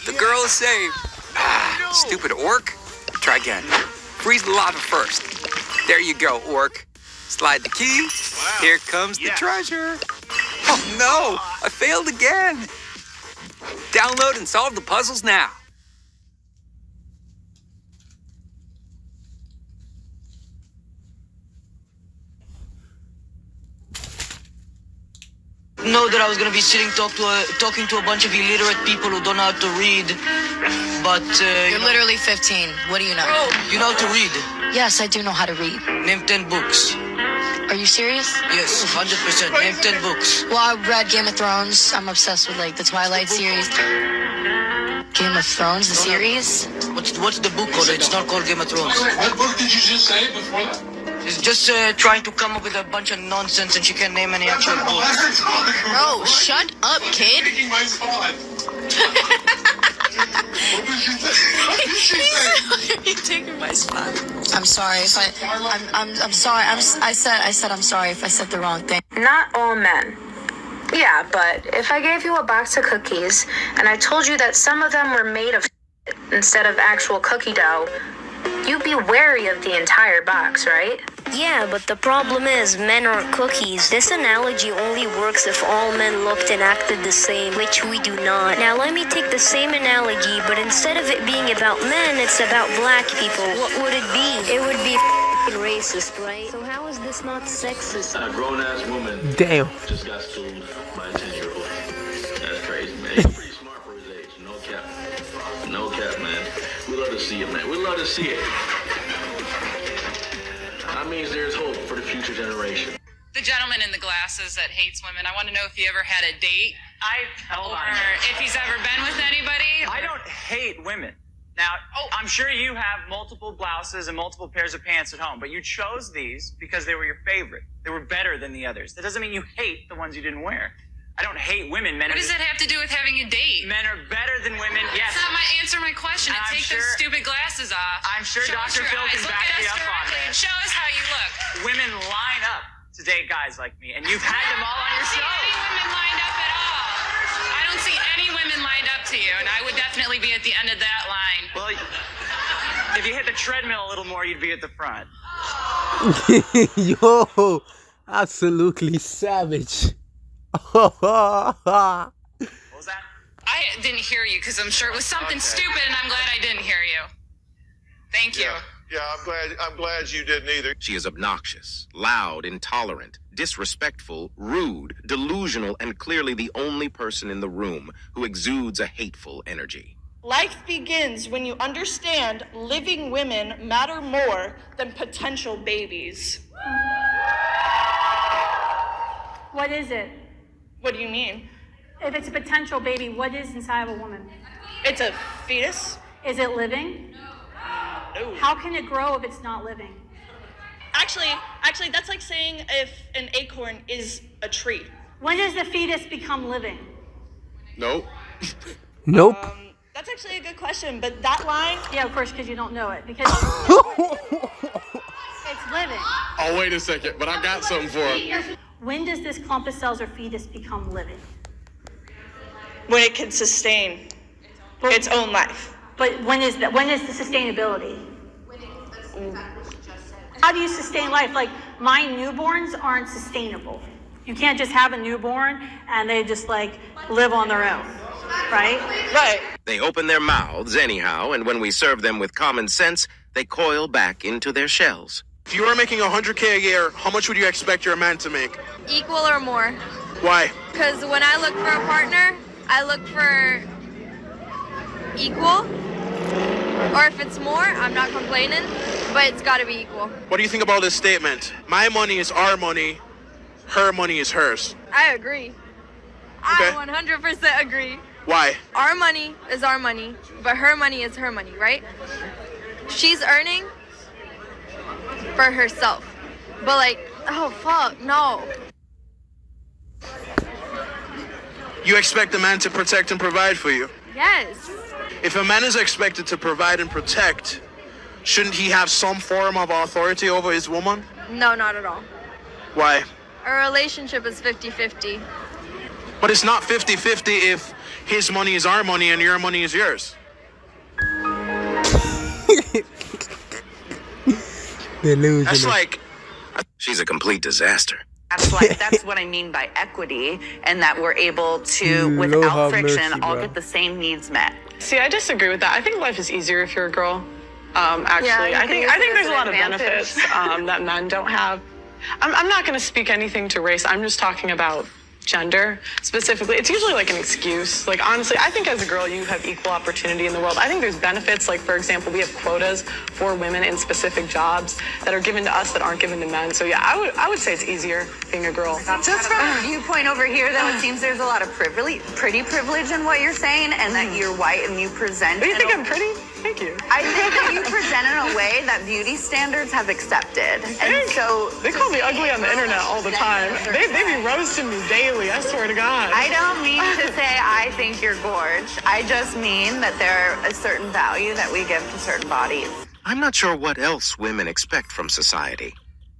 The girl is saved. Stupid orc. Try again. Freeze the lava first. There you go, orc. Slide the key. Wow. Here comes the treasure. Oh no, I failed again. Download and solve the puzzles now. Know that I was gonna be talking to a bunch of illiterate people who don't know how to read, but You're literally 15. What do you know? you know how to read. Yes, I do know how to read. Name 10 books. Are you serious? Yes, 100%. Name 10 books. Well, I read Game of Thrones. I'm obsessed with like the Twilight series. Game of Thrones, the series? What's the book called? It's not called Game of Thrones. What book did you just say before that? It's just trying to come up with a bunch of nonsense, and she can't name any actual books. Bro, shut up, kid. Taking my spot. What did she say? What did she say? You're taking my spot. I'm sorry if I'm sorry. I said I'm sorry if I said the wrong thing. Not all men. Yeah, but if I gave you a box of cookies and I told you that some of them were made of instead of actual cookie dough, you'd be wary of the entire box, right? Yeah, but the problem is men aren't cookies. This analogy only works if all men looked and acted the same, which we do not. Now let me take the same analogy, but instead of it being about men, it's about black people. What would it be? It would be racist, right? So how is this not sexist? A grown-ass woman Damn. just got schooled by a 10-year-old. That's crazy, man. He's pretty smart for his age. No cap. No cap, man. We love to see it, man. We love to see it. That means there's hope for the future generation. The gentleman in the glasses that hates women, I want to know if he ever had a date. Hold or on. if he's ever been with anybody. I don't hate women. Now, I'm sure you have multiple blouses and multiple pairs of pants at home, but you chose these because they were your favorite. They were better than the others. That doesn't mean you hate the ones you didn't wear. I don't hate women. What does that have to do with having a date? Men are better than women. Yes. That's not my answer my question. And I'm take sure- those stupid glasses off. I'm sure Show us Dr. your Phil eyes. can Look back at me us up on directly that. and show us how you look. Women line up to date guys like me, and you've had them all on your I don't see show. any women lined up at all. I don't see any women lined up to you, and I would definitely be at the end of that line. Well, if you hit the treadmill a little more, you'd be at the front. Yo, absolutely savage. What was that? I didn't hear you because I'm sure it was something stupid, and I'm glad I didn't hear you. Thank you. Yeah, I'm glad you didn't either. She is obnoxious, loud, intolerant, disrespectful, rude, delusional, and clearly the only person in the room who exudes a hateful energy. Life begins when you understand living women matter more than potential babies. What is it? What do you mean? If it's a potential baby, what is inside of a woman? It's a fetus? Is it living? No. How can it grow if it's not living? Actually, that's like saying if an acorn is a tree. When does the fetus become living? Nope. Nope. That's actually a good question, but that line... Yeah, of course, because you don't know it. Because it's living. Oh, wait a second, but I got something for it. When does this clump of cells or fetus become living? When it can sustain its own life. But when is that? When is the sustainability? How do you sustain life? Like, my newborns aren't sustainable. You can't just have a newborn and they just like live on their own, right? Right. They open their mouths anyhow, and when we serve them with common sense, they coil back into their shells. If you were making $100K a year, how much would you expect your man to make? Equal or more. Why? Because when I look for a partner, I look for equal. Or if it's more, I'm not complaining, but it's got to be equal. What do you think about this statement? My money is our money, her money is hers. I agree. Okay. I 100% agree. Why? Our money is our money, but her money is her money, right? She's earning for herself. But like, oh fuck, no. You expect a man to protect and provide for you? Yes. If a man is expected to provide and protect, shouldn't he have some form of authority over his woman? No, not at all. Why? A relationship is 50-50. But it's not 50-50 if his money is our money and your money is yours. Delusional. That's like, she's a complete disaster. That's what I mean by equity, and that we're able to, Lord without have friction, mercy, all bro. get the same needs met. See, I disagree with that. I think life is easier if you're a girl. Actually, Yeah, you I can think use it there's as a an lot of advantage. benefits that men don't have. I'm not going to speak anything to race. I'm just talking about gender specifically. It's usually like an excuse. Like, honestly, I think as a girl, you have equal opportunity in the world. I think there's benefits. Like, for example, we have quotas for women in specific jobs that are given to us that aren't given to men. So yeah, I would say it's easier being a girl. Just from a viewpoint over here, though, it seems there's a lot of pretty privilege in what you're saying, and that you're white and you present. Do you think I'm pretty? Thank you. I think that you present in a way that beauty standards have accepted. And so They call me ugly on the internet all the time. They be roasting me daily, I swear to God. I don't mean to say I think you're gorge. I just mean that there are a certain value that we give to certain bodies. I'm not sure what else women expect from society.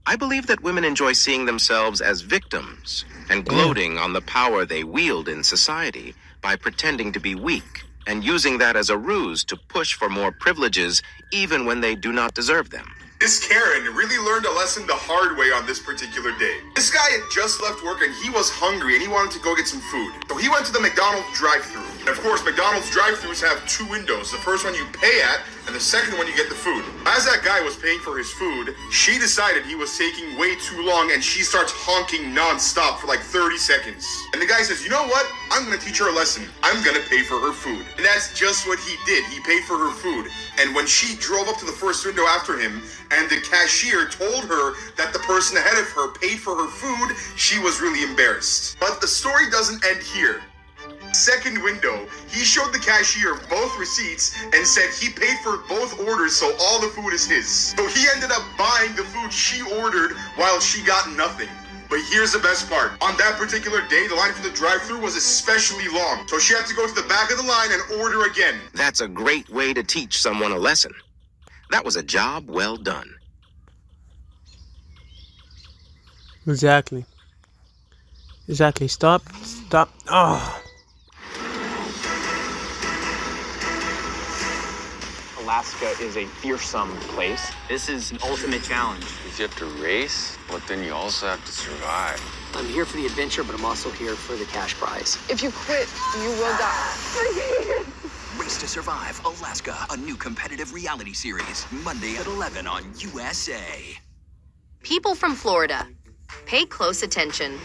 I believe that women enjoy seeing themselves as victims and gloating on the power they wield in society by pretending to be weak and using that as a ruse to push for more privileges even when they do not deserve them. This Karen really learned a lesson the hard way on this particular day. This guy had just left work and he was hungry and he wanted to go get some food. So he went to the McDonald's drive-thru. And of course, McDonald's drive-thrus have two windows. The first one you pay at and the second one you get the food. As that guy was paying for his food, she decided he was taking way too long and she starts honking non-stop for like 30 seconds. And the guy says, you know what? I'm gonna teach her a lesson. I'm gonna pay for her food. And that's just what he did. He paid for her food. And when she drove up to the first window after him, and the cashier told her that the person ahead of her paid for her food, she was really embarrassed. But the story doesn't end here. Second window, he showed the cashier both receipts and said he paid for both orders, so all the food is his. So he ended up buying the food she ordered while she got nothing. But here's the best part. On that particular day, the line for the drive-thru was especially long. So she had to go to the back of the line and order again. That's a great way to teach someone a lesson. That was a job well done. Exactly. Stop. Oh. Alaska is a fearsome place. This is an ultimate challenge. If you have to race, but then you also have to survive. I'm here for the adventure, but I'm also here for the cash prize. If you quit, you will die. Race to Survive Alaska, a new competitive reality series, Monday at 11 on USA. People from Florida, pay close attention.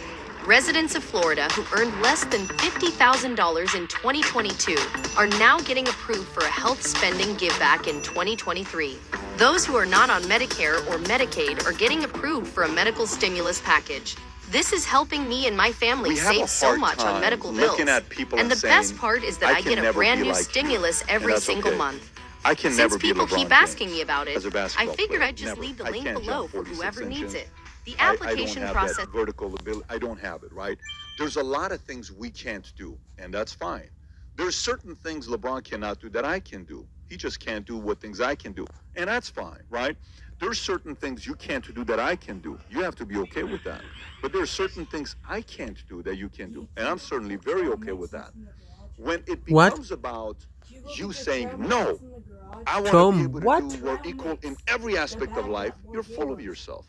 Residents of Florida who earned less than $50,000 in 2022 are now getting approved for a health spending giveback in 2023. Those who are not on Medicare or Medicaid are getting approved for a medical stimulus package. This is helping me and my family save so much on medical bills. And the best part is that I get a brand new stimulus every single month. I can Since never be people LeBron keep James asking me about it, as a basketball I figured player. I'd just Never. leave the I link can't below jump for 46 whoever needs inches. it. The I application don't have process. that vertical ability. I don't have it, right? There's a lot of things we can't do, and that's fine. There's certain things LeBron cannot do that I can do. He just can't do what things I can do, and that's fine, right? There's certain things you can't do that I can do. You have to be okay with that. But there are certain things I can't do that you can do, and I'm certainly very okay with that. When it becomes about you saying, no, I want to be able to do, we're equal in every aspect of life, you're full of yourself.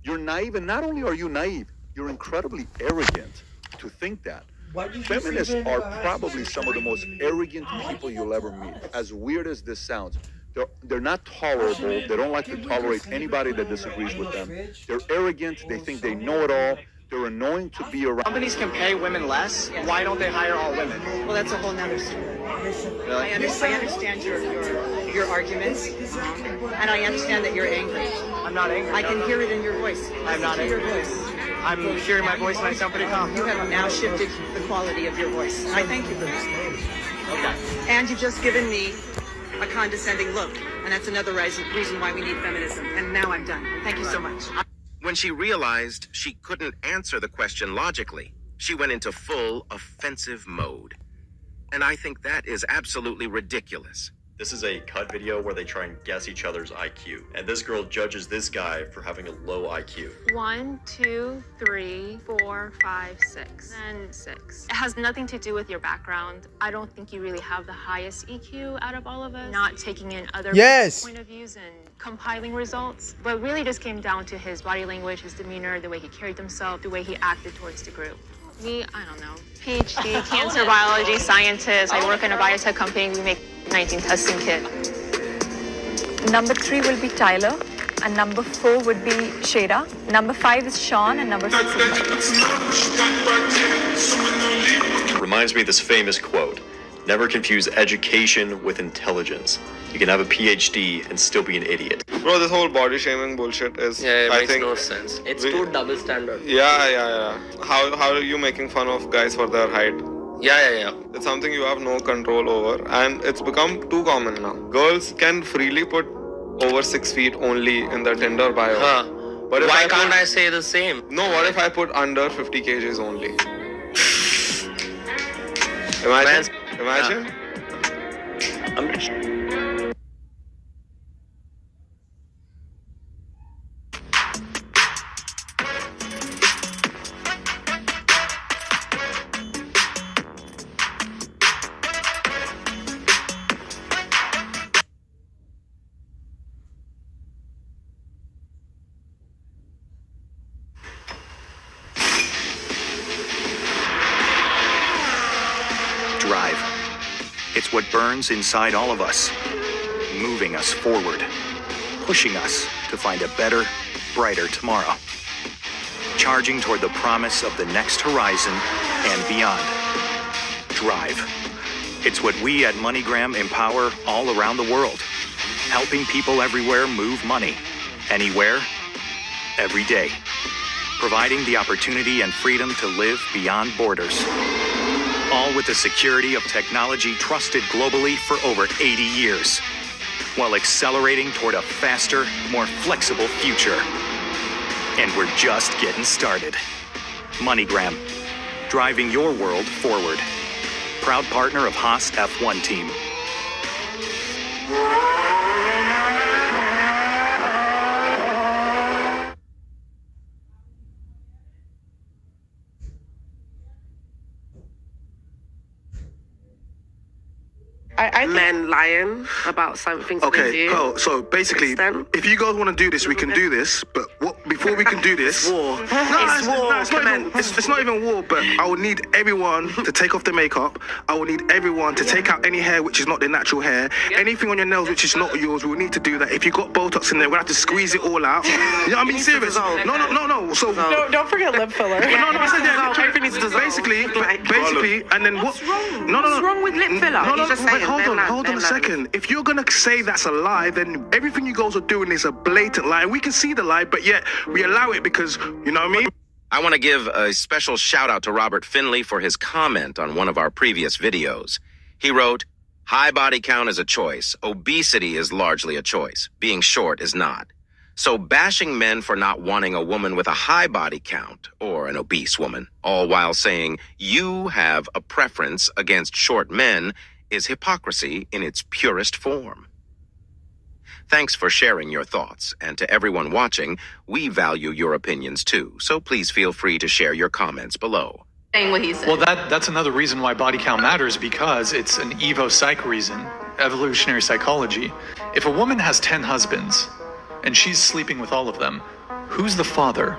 You're naive, and not only are you naive, you're incredibly arrogant to think that. Feminists are probably some of the most arrogant people you'll ever meet. As weird as this sounds, they're not tolerable. They don't like to tolerate anybody that disagrees with them. They're arrogant. They think they know it all. They're annoying to be around. Companies can pay women less. Why don't they hire all women? Well, that's a whole nother story. Really? I understand your arguments, and I understand that you're angry. I'm not angry. I can hear it in your voice. I'm not angry. Your voice. I'm hearing my voice and I sound pretty calm. You have now shifted the quality of your voice. I thank you for this. Okay. And you've just given me a condescending look, and that's another reason why we need feminism. And now I'm done. Thank you so much. When she realized she couldn't answer the question logically, she went into full offensive mode. And I think that is absolutely ridiculous. This is a cut video where they try and guess each other's IQ. And this girl judges this guy for having a low IQ. 1, 2, 3, 4, 5, 6, and 6. It has nothing to do with your background. I don't think you really have the highest EQ out of all of us. Not taking in other Yes. point of views and compiling results, but really just came down to his body language, his demeanor, the way he carried himself, the way he acted towards the group. Me, I don't know. PhD, cancer biology scientist. I work in a biotech company. We make 19 testing kit. Number 3 will be Tyler, and number 4 would be Shada. Number 5 is Sean, and number 6 is Mike. Reminds me of this famous quote: never confuse education with intelligence. You can have a PhD and still be an idiot. Bro, this whole body shaming bullshit is. Yeah, it I makes think, no sense. It's too double standard. Yeah. How are you making fun of guys for their height? Yeah. It's something you have no control over, and it's become too common now. Girls can freely put over 6 feet only in their Tinder bio. But if Why can't I say the same? No, what if I put under 50 kgs only? Imagine. Drive. It's what burns inside all of us, moving us forward, pushing us to find a better, brighter tomorrow, charging toward the promise of the next horizon and beyond. Drive. It's what we at MoneyGram empower all around the world, helping people everywhere move money, anywhere, every day, providing the opportunity and freedom to live beyond borders. All with the security of technology trusted globally for over 80 years, while accelerating toward a faster, more flexible future. And we're just getting started. MoneyGram, driving your world forward. Proud partner of Haas F1 team. I men lying about something. Okay, so basically, if you guys want to do this, we can do this. But before we can do this, war. It's war. It's not even war. But I will need everyone to take off the makeup. I will need everyone to take out any hair which is not their natural hair. Anything on your nails which is not yours, we will need to do that. If you got Botox in there, we'll have to squeeze it all out. You know what I mean? Serious. No. So don't forget lip filler. Basically, and then what? What's wrong? What's wrong with lip filler? Hold on a second. If you're gonna say that's a lie, then everything you guys are doing is a blatant lie. We can see the lie, but yet we allow it because, you know what I mean? I want to give a special shout out to Robert Finley for his comment on one of our previous videos. He wrote, "High body count is a choice. Obesity is largely a choice. Being short is not. So bashing men for not wanting a woman with a high body count or an obese woman, all while saying you have a preference against short men, is hypocrisy in its purest form." Thanks for sharing your thoughts, and to everyone watching, we value your opinions too, so please feel free to share your comments below. Saying what he said. Well, that's another reason why body count matters, because it's an evo-psych reason, evolutionary psychology. If a woman has 10 husbands, and she's sleeping with all of them, who's the father?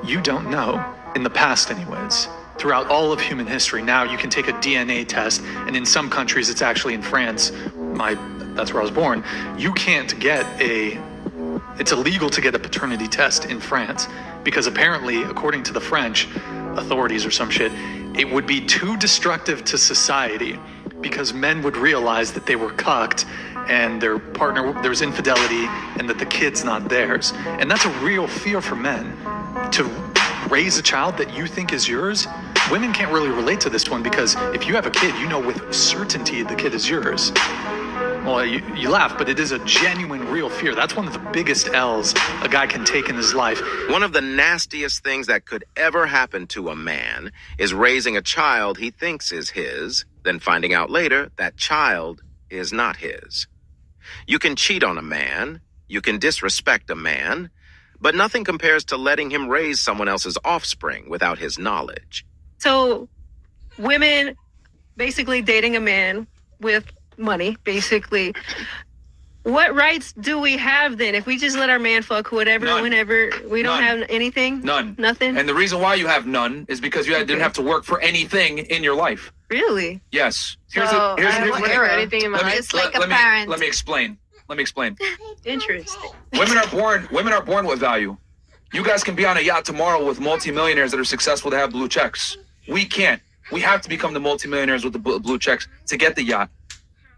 You don't know. In the past, anyways. Throughout all of human history, now you can take a DNA test, and in some countries, it's actually in France, that's where I was born, you can't get it's illegal to get a paternity test in France, because apparently, according to the French authorities or some shit, it would be too destructive to society, because men would realize that they were cucked, and their partner, there was infidelity, and that the kid's not theirs. And that's a real fear for men, to raise a child that you think is yours. Women can't really relate to this one, because if you have a kid, you know with certainty the kid is yours. Well, you laugh, but it is a genuine, real fear. That's one of the biggest L's a guy can take in his life. One of the nastiest things that could ever happen to a man is raising a child he thinks is his, then finding out later that child is not his. You can cheat on a man, you can disrespect a man, but nothing compares to letting him raise someone else's offspring without his knowledge. So, women basically dating a man with money, basically. What rights do we have then if we just let our man fuck whatever, None. whenever? We don't None. have anything? None. Nothing? And the reason why you have none is because you didn't have to work for anything in your life. Really? Yes. I don't work for anything in my life. It's like a parent. Let me explain. Interesting. Women are born with value. You guys can be on a yacht tomorrow with multimillionaires that are successful to have blue checks. We can't. We have to become the multimillionaires with the blue checks to get the yacht.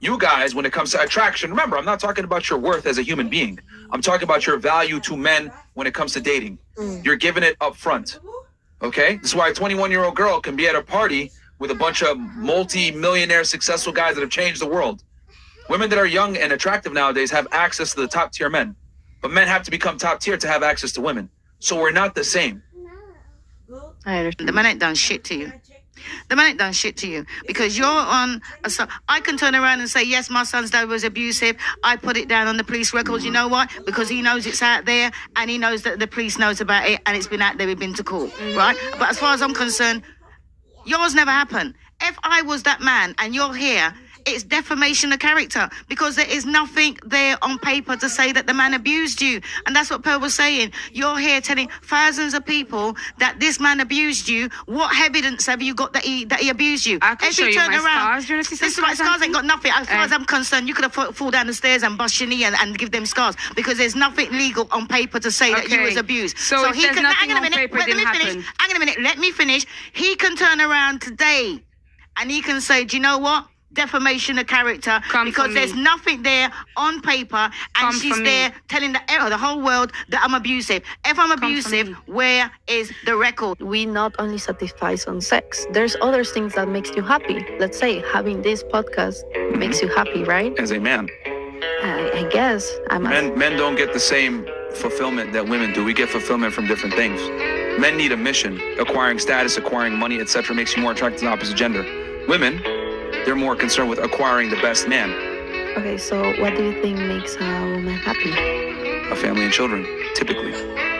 You guys, when it comes to attraction, remember, I'm not talking about your worth as a human being. I'm talking about your value to men when it comes to dating. You're giving it up front. Okay? This is why a 21-year-old girl can be at a party with a bunch of multi-millionaire successful guys that have changed the world. Women that are young and attractive nowadays have access to the top tier men. But men have to become top tier to have access to women. So we're not the same. I understand. The man ain't done shit to you. The man ain't done shit to you because you're on a son. I can turn around and say, yes, my son's dad was abusive. I put it down on the police records. You know what? Because he knows it's out there and he knows that the police knows about it and it's been out there. We've been to court, right? But as far as I'm concerned, yours never happened. If I was that man and you're here, it's defamation of character because there is nothing there on paper to say that the man abused you. And that's what Pearl was saying. You're here telling thousands of people that this man abused you. What evidence have you got that he abused you? I can show you my scars. You want to see some this is my scars ain't got nothing. As far as I'm concerned, you could have fall down the stairs and bust your knee and give them scars because there's nothing legal on paper to say that you was abused. So if he there's can, nothing hang on a on minute, paper, it wait, didn't let me happen. finish. Hang on a minute, let me finish. He can turn around today and he can say, do you know what? Defamation of character because there's nothing there on paper and she's there telling the whole world that I'm abusive. If I'm abusive, where is the record? We not only satisfies on sex. There's other things that makes you happy. Let's say having this podcast makes you happy, right? As a man. I guess. Men don't get the same fulfillment that women do. We get fulfillment from different things. Men need a mission. Acquiring status, acquiring money, etc. makes you more attracted to the opposite gender. Women, they're more concerned with acquiring the best man. Okay, so what do you think makes a woman happy? A family and children, typically.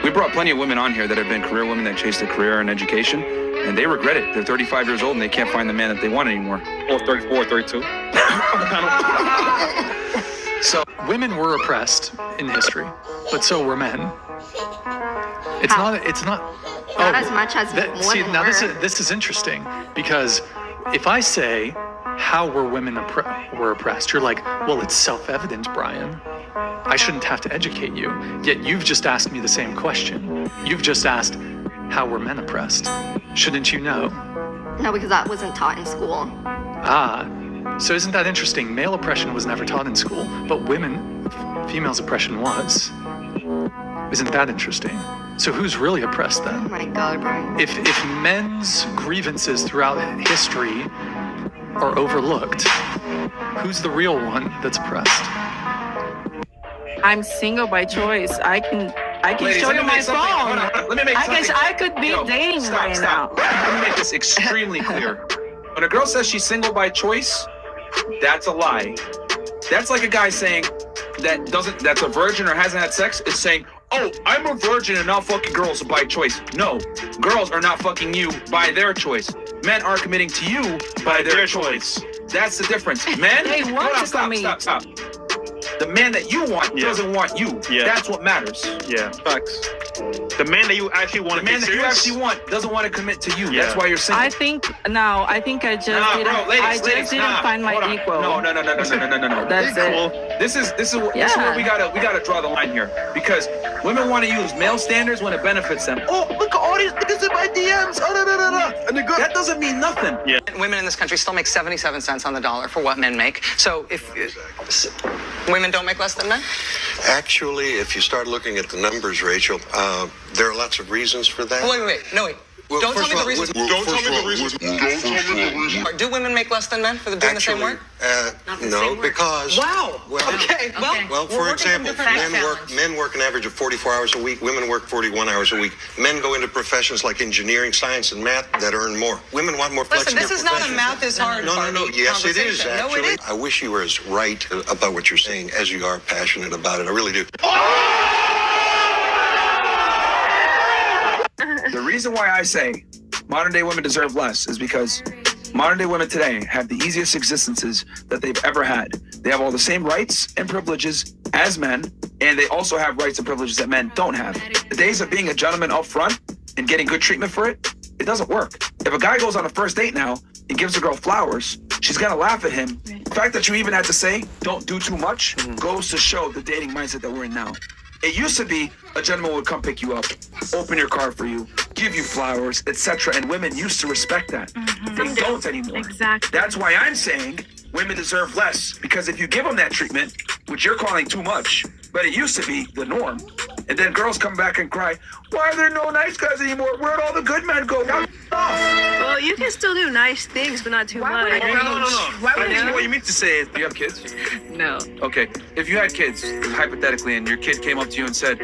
We brought plenty of women on here that have been career women that chased a career in education, and they regret it. They're 35 years old and they can't find the man that they want anymore. Or 34, 32. So women were oppressed in history, but so were men. It's not. Not as much as women now were. this is interesting because if I say how were women were oppressed, you're like, well, it's self-evident, Brian. I shouldn't have to educate you. Yet you've just asked me the same question. You've just asked, how were men oppressed? Shouldn't you know? No, because that wasn't taught in school. So isn't that interesting? Male oppression was never taught in school, but females' oppression was. Isn't that interesting? So who's really oppressed then? Oh my God, Brian. If men's grievances throughout history are overlooked, who's the real one that's oppressed? I'm single by choice. I can Ladies, show let you me my make something- phone. hold on, let me make I guess something- I could be dating stop. now. Let me make this extremely clear. When a girl says she's single by choice, that's a lie. That's like a guy saying that's a virgin or hasn't had sex, is saying, oh, I'm a virgin and not fucking girls by choice. No, girls are not fucking you by their choice. Men are committing to you by their choice. That's the difference. Men, They want to stop. The man that you want doesn't want you. Yeah. That's what matters. Yeah, facts. The man that you actually want to The man take that you serious. actually want doesn't want to commit to you. Yeah. That's why you're single. I think I just didn't find my equal. No. That's it. This is where we gotta draw the line here because women want to use male standards when it benefits them. Oh, look at all these niggas in my DMs. And that doesn't mean nothing. Yeah. Women in this country still make 77 cents on the dollar for what men make. So if women don't make less than men? Actually, if you start looking at the numbers, Rachel, there are lots of reasons for that. Wait. Don't tell me the reason. Don't tell me the reason. Do women make less than men for doing the same work? No, because Wow. Okay. well, for example, men work an average of 44 hours a week. Women work 41 hours a week. Men go into professions like engineering, science, and math that earn more. Women want more Listen, flexible this is not a professions. math is hard. No. Yes, it is, conversation. No, actually. it is. I wish you were as right about what you're saying as you are passionate about it. I really do. The reason why I say modern day women deserve less is because modern day women today have the easiest existences that they've ever had. They have all the same rights and privileges as men, and they also have rights and privileges that men don't have. The days of being a gentleman up front and getting good treatment for it, it doesn't work. If a guy goes on a first date now and gives a girl flowers, she's gonna laugh at him. The fact that you even had to say, don't do too much, goes to show the dating mindset that we're in now. It used to be a gentleman would come pick you up, open your car for you, give you flowers, etc. And women used to respect that. They don't anymore. Exactly. That's why I'm saying women deserve less. Because if you give them that treatment, which you're calling too much, but it used to be the norm, and then girls come back and cry, why are there no nice guys anymore? Where'd all the good men go? Now Well, you can still do nice things, but not too much. No. Why would you? What you mean to say is, do you have kids? No. Okay, if you had kids, hypothetically, and your kid came up to you and said,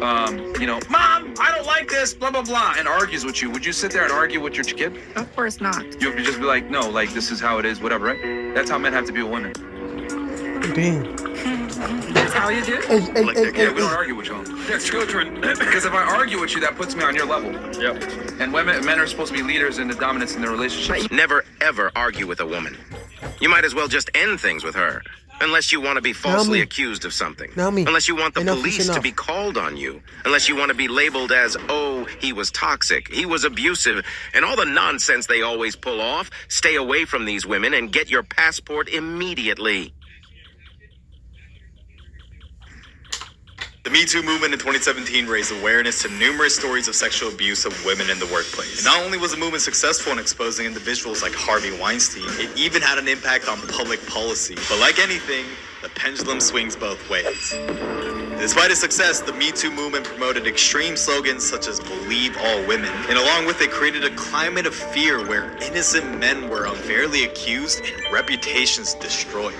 Mom, I don't like this, blah, blah, blah, and argues with you, would you sit there and argue with your kid? Of course not. You would just be like, no, like, this is how it is, whatever, right? That's how men have to be with women. Damn. That's how you do it? Yeah, we don't argue with y'all. They're children. Because if I argue with you, that puts me on your level. Yep. And men are supposed to be leaders in the dominance in their relationships. Never, ever argue with a woman. You might as well just end things with her. Unless you want to be falsely accused of something. Unless you want the police to be called on you. Unless you want to be labeled as, oh, he was toxic, he was abusive, and all the nonsense they always pull off. Stay away from these women and get your passport immediately. The Me Too movement in 2017 raised awareness to numerous stories of sexual abuse of women in the workplace. And not only was the movement successful in exposing individuals like Harvey Weinstein, it even had an impact on public policy. But like anything, the pendulum swings both ways. Despite its success, the Me Too movement promoted extreme slogans such as "Believe all women," and along with it created a climate of fear where innocent men were unfairly accused and reputations destroyed.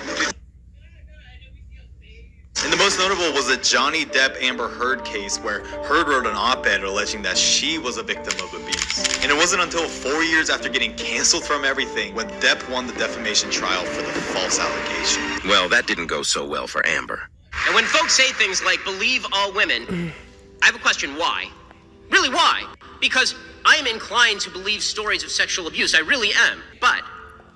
And the most notable was the Johnny Depp-Amber Heard case, where Heard wrote an op-ed alleging that she was a victim of abuse. And it wasn't until 4 years after getting canceled from everything when Depp won the defamation trial for the false allegation. Well, that didn't go so well for Amber. And when folks say things like "believe all women," I have a question: why? Really, why? Because I am inclined to believe stories of sexual abuse. I really am. But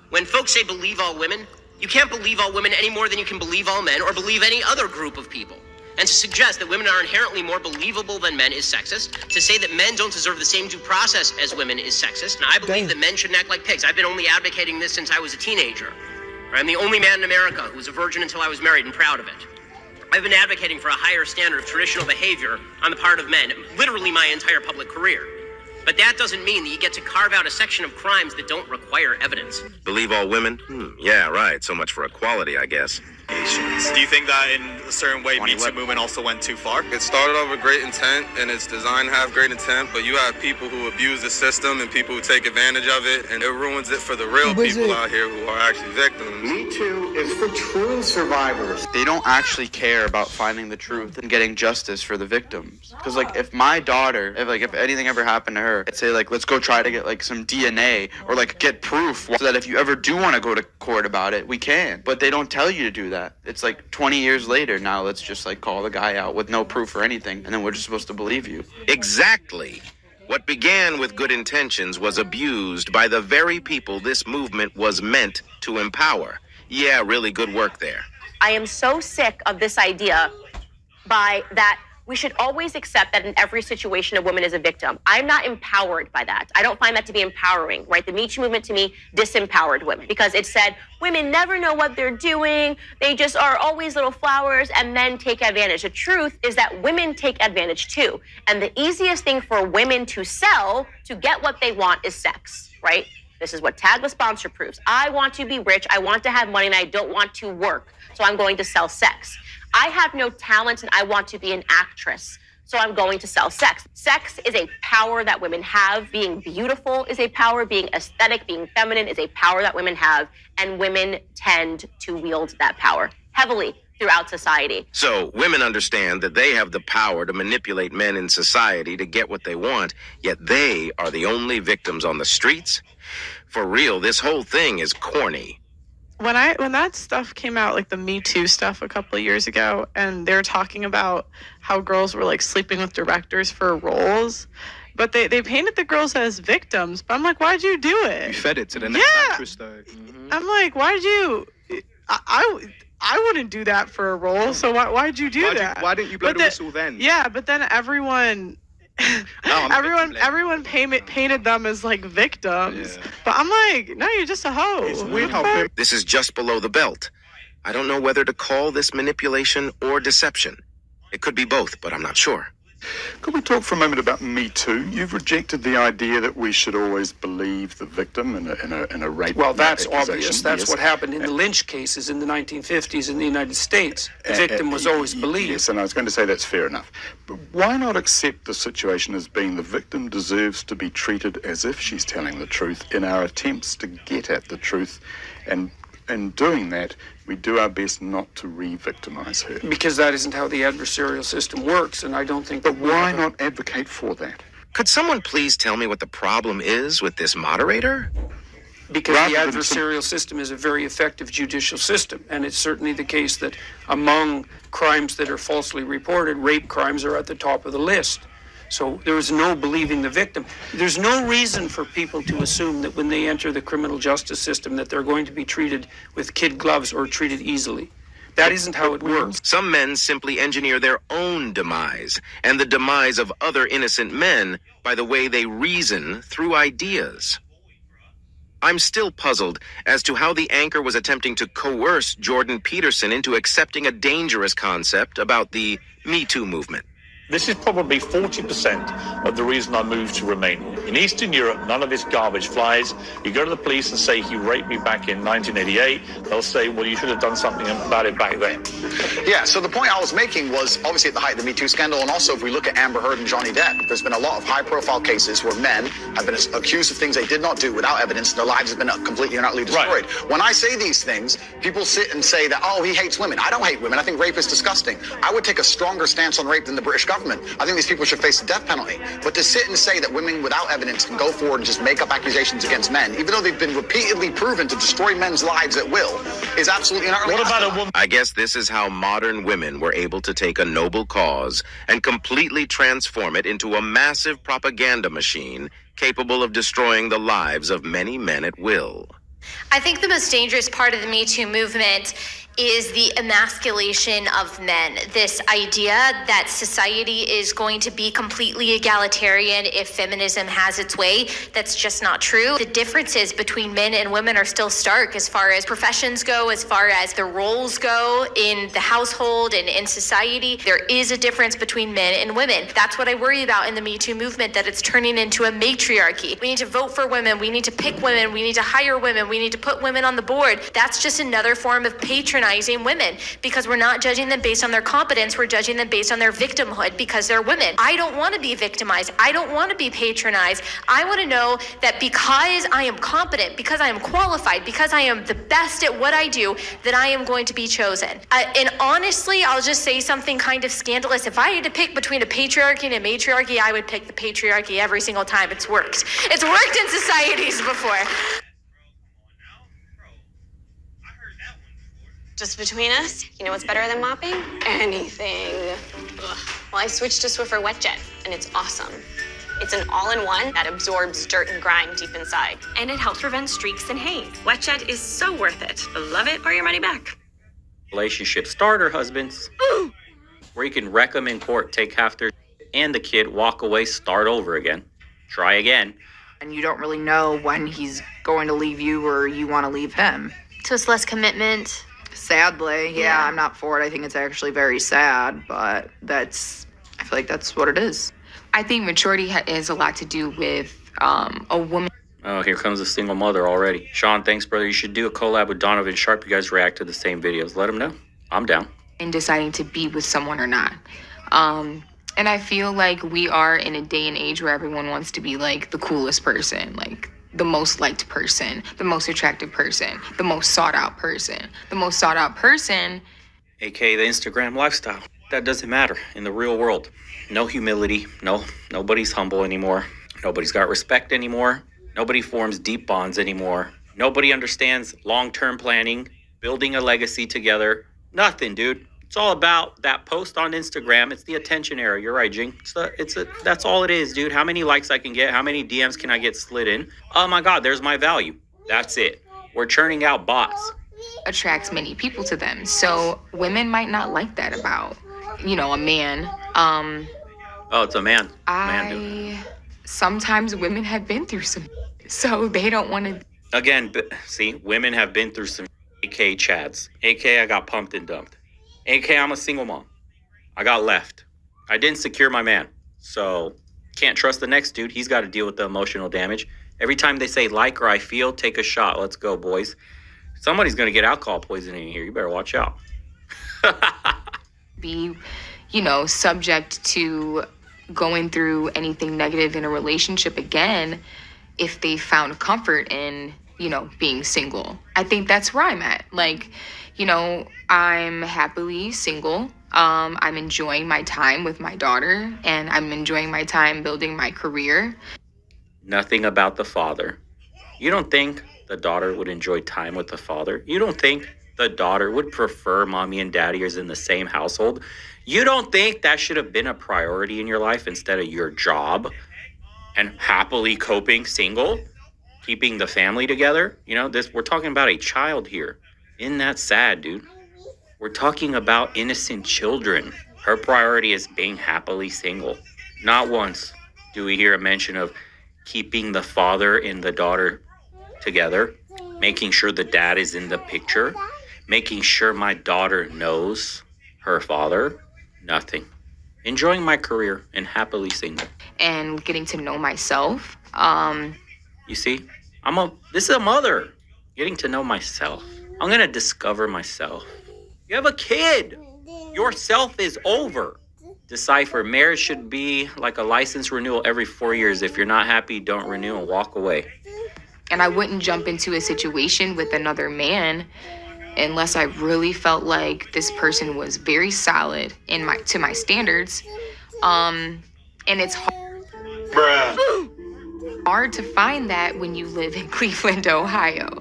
when folks say "believe all women," you can't believe all women any more than you can believe all men or believe any other group of people. And to suggest that women are inherently more believable than men is sexist. To say that men don't deserve the same due process as women is sexist. And I believe that men shouldn't act like pigs. I've been only advocating this since I was a teenager. I'm the only man in America who was a virgin until I was married and proud of it. I've been advocating for a higher standard of traditional behavior on the part of men literally my entire public career. But that doesn't mean that you get to carve out a section of crimes that don't require evidence. Believe all women? Yeah, right. So much for equality, I guess. Do you think that in a certain way Me Too movement also went too far? It started off with great intent, and it's designed to have great intent, but you have people who abuse the system and people who take advantage of it, and it ruins it for the real people out here who are actually victims. Me Too is for true survivors. They don't actually care about finding the truth and getting justice for the victims. Because, like, if my daughter, if anything ever happened to her, I'd say, like, let's go try to get, like, some DNA or, like, get proof so that if you ever do want to go to court about it, we can. But they don't tell you to do that. It's like 20 years later now, let's just like call the guy out with no proof or anything, and then we're just supposed to believe you. Exactly. What began with good intentions was abused by the very people this movement was meant to empower. Yeah, really good work there. I am so sick of this idea that we should always accept that in every situation a woman is a victim. I'm not empowered by that. I don't find that to be empowering, right? The Me Too movement to me disempowered women because it said women never know what they're doing. They just are always little flowers and men take advantage. The truth is that women take advantage too. And the easiest thing for women to sell to get what they want is sex, right? This is what Tag the Sponsor proves. I want to be rich. I want to have money and I don't want to work. So I'm going to sell sex. I have no talent and I want to be an actress. so I'm going to sell sex. Sex is a power that women have. Being beautiful is a power. Being aesthetic, being feminine is a power that women have. And women tend to wield that power heavily throughout society. So, women understand that they have the power to manipulate men in society to get what they want, yet they are the only victims on the streets? For real, this whole thing is corny. When that stuff came out, like the Me Too stuff a couple of years ago, and they were talking about how girls were like sleeping with directors for roles, but they painted the girls as victims. But I'm like, why'd you do it? You fed it to the next actress, though. I'm like, why'd you? I wouldn't do that for a role. So why'd you do that? Why didn't you blow the whistle then? Yeah, but then everyone painted them as like victims. Yeah. But I'm like, no, you're just a hoe. It's weird how this is just below the belt. I don't know whether to call this manipulation or deception. It could be both, but I'm not sure. Could we talk for a moment about Me Too? You've rejected the idea that we should always believe the victim in a rape. Well, that's accusation. obvious. That's what happened in the lynch cases in the 1950s in the United States. The victim was always believed. Yes, and I was going to say that's fair enough. But why not accept the situation as being the victim deserves to be treated as if she's telling the truth in our attempts to get at the truth, and in doing that, we do our best not to re-victimize her. Because that isn't how the adversarial system works, and I don't think But why not advocate for that? Could someone please tell me what the problem is with this moderator? Because the adversarial system is a very effective judicial system, and it's certainly the case that among crimes that are falsely reported, rape crimes are at the top of the list. So there is no believing the victim. There's no reason for people to assume that when they enter the criminal justice system that they're going to be treated with kid gloves or treated easily. That isn't how it works. Some men simply engineer their own demise and the demise of other innocent men by the way they reason through ideas. I'm still puzzled as to how the anchor was attempting to coerce Jordan Peterson into accepting a dangerous concept about the Me Too movement. This is probably 40% of the reason I moved to Romania. In Eastern Europe, none of this garbage flies. You go to the police and say, he raped me back in 1988. They'll say, well, you should have done something about it back then. Yeah, so the point I was making was obviously at the height of the Me Too scandal, and also if we look at Amber Heard and Johnny Depp, there's been a lot of high-profile cases where men have been accused of things they did not do without evidence, and their lives have been completely and utterly destroyed. Right. When I say these things, people sit and say that, oh, he hates women. I don't hate women. I think rape is disgusting. I would take a stronger stance on rape than the British government. I think these people should face the death penalty. But to sit and say that women without evidence can go forward and just make up accusations against men, even though they've been repeatedly proven to destroy men's lives at will, is absolutely not. What about a woman? I guess this is how modern women were able to take a noble cause and completely transform it into a massive propaganda machine capable of destroying the lives of many men at will. I think the most dangerous part of the Me Too movement is the emasculation of men. This idea that society is going to be completely egalitarian if feminism has its way. That's just not true. The differences between men and women are still stark as far as professions go, as far as the roles go in the household and in society. There is a difference between men and women. That's what I worry about in the Me Too movement, that it's turning into a matriarchy. We need to vote for women. We need to pick women. We need to hire women. We need to put women on the board. That's just another form of patronizing women, because we're not judging them based on their competence. We're judging them based on their victimhood because they're women. I don't want to be victimized. I don't want to be patronized. I want to know that because I am competent, because I am qualified, because I am the best at what I do, that I am going to be chosen. And honestly, I'll just say something kind of scandalous. If I had to pick between a patriarchy and a matriarchy, I would pick the patriarchy every single time. It's worked. It's worked in societies before. Just between us, you know what's better than mopping? Anything. Ugh. Well, I switched to Swiffer WetJet, and it's awesome. It's an all-in-one that absorbs dirt and grime deep inside. And it helps prevent streaks and haze. WetJet is so worth it. Love it or your money back. Relationship starter husbands, where you can wreck them in court, take half their and the kid, walk away, start over again. Try again. And you don't really know when he's going to leave you or you want to leave him. So it's less commitment. Sadly, yeah, I'm not for it. I think it's actually very sad, but I feel like that's what it is. I think maturity has a lot to do with a woman. Oh, here comes a single mother already. Sean, thanks, brother. You should do a collab with Donovan Sharp. You guys react to the same videos. Let him know. I'm down. And deciding to be with someone or not. And I feel like we are in a day and age where everyone wants to be like the coolest person, like the most liked person, the most attractive person, the most sought out person. The most sought out person, aka the Instagram lifestyle. That doesn't matter in the real world. No humility. Nobody's humble anymore. Nobody's got respect anymore. Nobody forms deep bonds anymore. Nobody understands long-term planning, building a legacy together. Nothing, dude. It's all about that post on Instagram. It's the attention era. You're right, Jing. That's all it is, dude. How many likes I can get? How many DMs can I get slid in? Oh my God, there's my value. That's it. We're churning out bots. attracts many people to them. So women might not like that about, a man. Oh, it's a man. Man, dude. Sometimes women have been through some, so they don't want to. Again, see, women have been through some AK chads. AK, I got pumped and dumped. AK, I'm a single mom. I got left. I didn't secure my man. So can't trust the next dude. He's got to deal with the emotional damage. Every time they say like or I feel, take a shot. Let's go, boys. Somebody's going to get alcohol poisoning in here. You better watch out. Be, subject to going through anything negative in a relationship again if they found comfort in, being single. I think that's where I'm at. Like, I'm happily single. I'm enjoying my time with my daughter, and I'm enjoying my time building my career. Nothing about the father. You don't think the daughter would enjoy time with the father? You don't think the daughter would prefer mommy and daddy is in the same household? You don't think that should have been a priority in your life instead of your job and happily coping single, keeping the family together? We're talking about a child here. Isn't that sad, dude? We're talking about innocent children. Her priority is being happily single. Not once do we hear a mention of keeping the father and the daughter together, making sure the dad is in the picture, making sure my daughter knows her father. Nothing. Enjoying my career and happily single. And getting to know myself. You see, this is a mother. Getting to know myself. I'm gonna discover myself. You have a kid. Yourself is over. Decipher, marriage should be like a license renewal every 4 years. If you're not happy, don't renew and walk away. And I wouldn't jump into a situation with another man unless I really felt like this person was very solid to my standards. And it's hard to find that when you live in Cleveland, Ohio.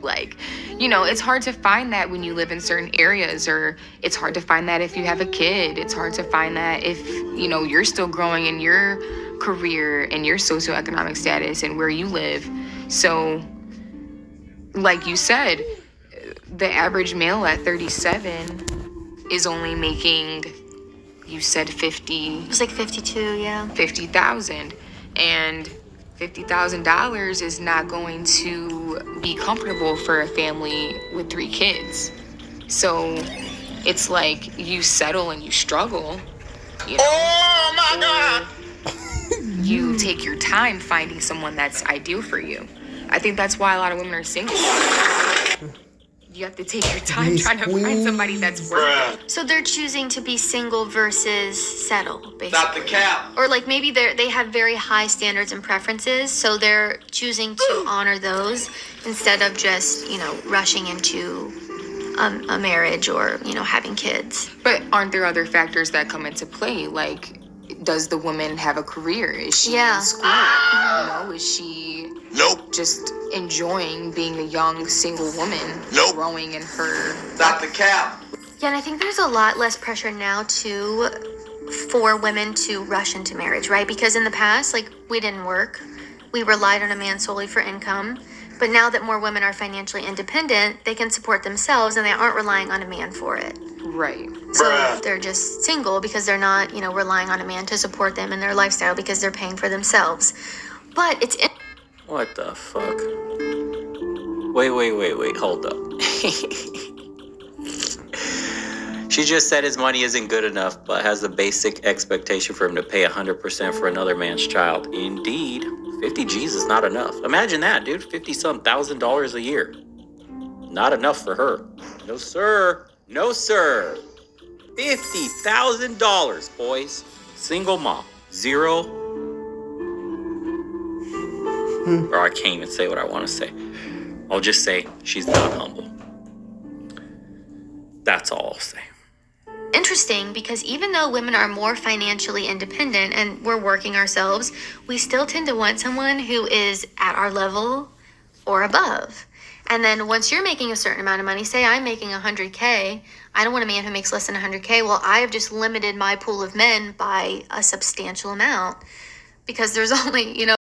It's hard to find that when you live in certain areas, or it's hard to find that if you have a kid. It's hard to find that if, you're still growing in your career and your socioeconomic status and where you live. So, like you said, the average male at 37 is only making, you said 50. It was like 52, yeah. 50,000. And $50,000 is not going to be comfortable for a family with 3 kids. So it's like you settle and you struggle. Oh my God! You take your time finding someone that's ideal for you. I think that's why a lot of women are single. You have to take your time trying to find somebody that's worth it. So they're choosing to be single versus settle, basically. Stop the cap. Or like maybe they have very high standards and preferences, so they're choosing to honor those instead of just, rushing into a marriage or, having kids. But aren't there other factors that come into play? Like, does the woman have a career? Is she in school? Is she just enjoying being a young single woman, growing in her... Stop the cap. Yeah, and I think there's a lot less pressure now, too, for women to rush into marriage, right? Because in the past, we didn't work. We relied on a man solely for income. But now that more women are financially independent, they can support themselves and they aren't relying on a man for it. Right. So they're just single because they're not, relying on a man to support them in their lifestyle because they're paying for themselves. But it's... What the fuck? Wait, hold up. She just said his money isn't good enough, but has a basic expectation for him to pay 100% for another man's child. Indeed, 50 G's is not enough. Imagine that, dude. 50-some $1,000 a year. Not enough for her. No, sir. No, sir. $50,000, boys. Single mom. 0. Or I can't even say what I want to say. I'll just say she's not humble. That's all I'll say. Interesting, because even though women are more financially independent and we're working ourselves, we still tend to want someone who is at our level or above. And then once you're making a certain amount of money, say I'm making 100K, I don't want a man who makes less than 100K. Well, I have just limited my pool of men by a substantial amount because there's only,